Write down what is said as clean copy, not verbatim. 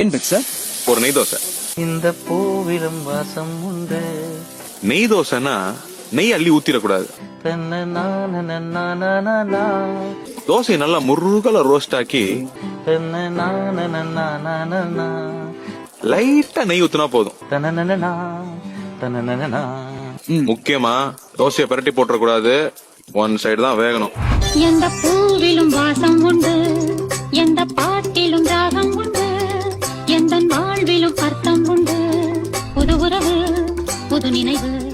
ஏன் bed sir? ஒரு நெய் தோசை. இந்த பூவிலும் வாசம் உண்டு. நெய் தோசைன்னா நெய் அள்ளி ஊத்திடக்கூடாது. தோசையை நல்லா முருகல ரோஸ்ட் ஆக்கி லைட்டா நெய் ஊத்துனா போதும். முக்கியமா தோசையை பரட்டி போட்டுறக்கூடாது. ஒன் சைடு தான் வேகணும். எந்த பூவிலும் வாசம் உண்டு, எந்த பாட்டிலும் ராகம் உண்டு, எந்த வாழ்விலும் அர்த்தம் உண்டு. புது உறவு, புது நினைவு.